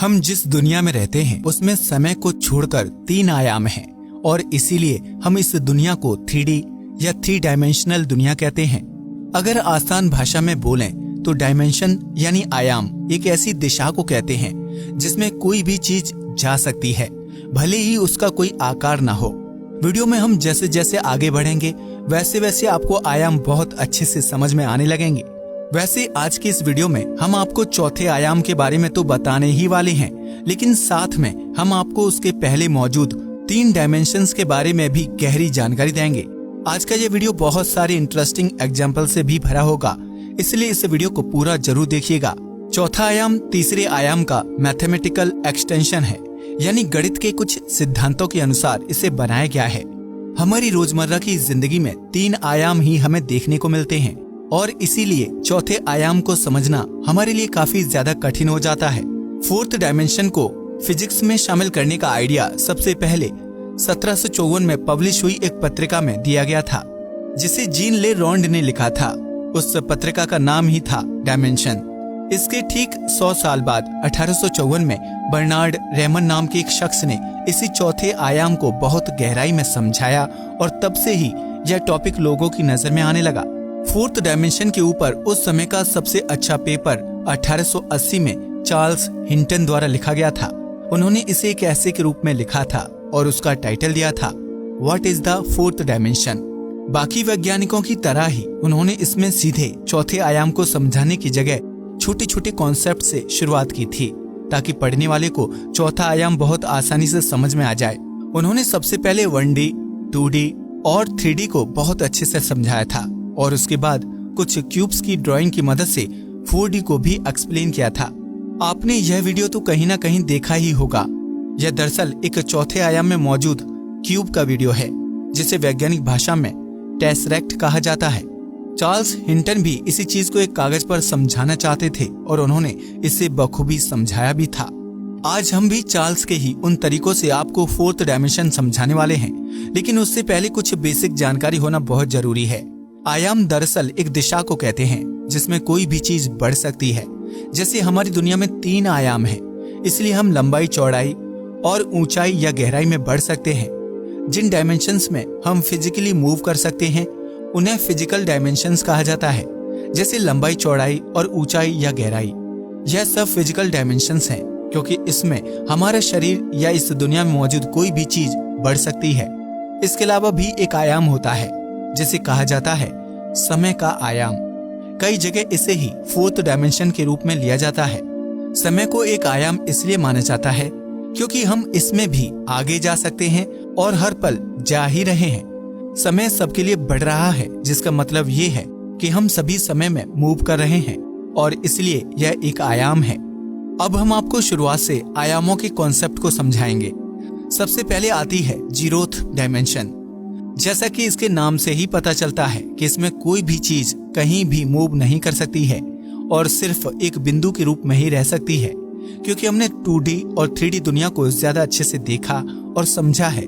हम जिस दुनिया में रहते हैं उसमें समय को छोड़कर 3 आयाम हैं और इसीलिए हम इस दुनिया को 3D या 3 डायमेंशनल दुनिया कहते हैं। अगर आसान भाषा में बोलें तो डायमेंशन यानी आयाम एक ऐसी दिशा को कहते हैं जिसमें कोई भी चीज जा सकती है, भले ही उसका कोई आकार ना हो। वीडियो में हम जैसे जैसे आगे बढ़ेंगे वैसे वैसे आपको आयाम बहुत अच्छे से समझ में आने लगेंगे। वैसे आज की इस वीडियो में हम आपको चौथे आयाम के बारे में तो बताने ही वाले हैं, लेकिन साथ में हम आपको उसके पहले मौजूद 3 डायमेंशंस के बारे में भी गहरी जानकारी देंगे। आज का ये वीडियो बहुत सारे इंटरेस्टिंग एग्जाम्पल से भी भरा होगा, इसलिए इस वीडियो को पूरा जरूर देखिएगा। चौथा आयाम तीसरे आयाम का मैथमेटिकल एक्सटेंशन है, यानी गणित के कुछ सिद्धांतों के अनुसार इसे बनाया गया है। हमारी रोजमर्रा की जिंदगी में 3 आयाम ही हमें देखने को मिलते हैं और इसीलिए चौथे आयाम को समझना हमारे लिए काफी ज्यादा कठिन हो जाता है। 4th डायमेंशन को फिजिक्स में शामिल करने का आइडिया सबसे पहले 1754 में पब्लिश हुई एक पत्रिका में दिया गया था, जिसे जीन ले रॉन्ड ने लिखा था। उस पत्रिका का नाम ही था डायमेंशन। इसके ठीक 100 साल बाद 1854 में बर्नार्ड रेमन नाम के एक शख्स ने इसी चौथे आयाम को बहुत गहराई में समझाया और तब से ही यह टॉपिक लोगों की नजर में आने लगा। 4th डायमेंशन के ऊपर उस समय का सबसे अच्छा पेपर 1880 में चार्ल्स हिंटन द्वारा लिखा गया था। उन्होंने इसे एक ऐसे के रूप में लिखा था और उसका टाइटल दिया था what is the 4th dimension. बाकी वैज्ञानिकों की तरह ही उन्होंने इसमें सीधे चौथे आयाम को समझाने की जगह छोटे छोटे कॉन्सेप्ट से शुरुआत की थी, ताकि पढ़ने वाले को चौथा आयाम बहुत आसानी से समझ में आ जाए। उन्होंने सबसे पहले 1D, 2D और 3D को बहुत अच्छे से समझाया था और उसके बाद कुछ क्यूब्स की ड्राइंग की मदद से 4D को भी एक्सप्लेन किया था। आपने यह वीडियो तो कहीं ना कहीं देखा ही होगा। यह दरअसल एक चौथे आयाम में मौजूद क्यूब का वीडियो है, जिसे वैज्ञानिक भाषा में टेसरेक्ट कहा जाता है। चार्ल्स हिंटन भी इसी चीज को एक कागज पर समझाना चाहते थे और उन्होंने इसे बखूबी समझाया भी था। आज हम भी चार्ल्स के ही उन तरीकों से आपको 4th डायमेंशन समझाने वाले हैं, लेकिन उससे पहले कुछ बेसिक जानकारी होना बहुत जरूरी है। आयाम दरअसल एक दिशा को कहते हैं जिसमें कोई भी चीज बढ़ सकती है। जैसे हमारी दुनिया में 3 आयाम हैं, इसलिए हम लंबाई, चौड़ाई और ऊंचाई या गहराई में बढ़ सकते हैं। जिन डायमेंशंस में हम फिजिकली मूव कर सकते हैं उन्हें फिजिकल डायमेंशंस कहा जाता है, जैसे लंबाई, चौड़ाई और ऊंचाई या गहराई। यह सब फिजिकल डायमेंशंस हैं क्योंकि इसमें हमारा शरीर या इस दुनिया में मौजूद कोई भी चीज बढ़ सकती है। इसके अलावा भी एक आयाम होता है जिसे कहा जाता है समय का आयाम। कई जगह इसे ही 4th डायमेंशन के रूप में लिया जाता है। समय को एक आयाम इसलिए माना जाता है क्योंकि हम इसमें भी आगे जा सकते हैं और हर पल जा ही रहे हैं। समय सबके लिए बढ़ रहा है, जिसका मतलब ये है कि हम सभी समय में मूव कर रहे हैं और इसलिए यह एक आयाम है। अब हम आपको शुरुआत से आयामों के कॉन्सेप्ट को समझाएंगे। सबसे पहले आती है 0th डायमेंशन। जैसा कि इसके नाम से ही पता चलता है कि इसमें कोई भी चीज कहीं भी मूव नहीं कर सकती है और सिर्फ एक बिंदु के रूप में ही रह सकती है, क्योंकि हमने 2D और 3D दुनिया को ज्यादा अच्छे से देखा और समझा है।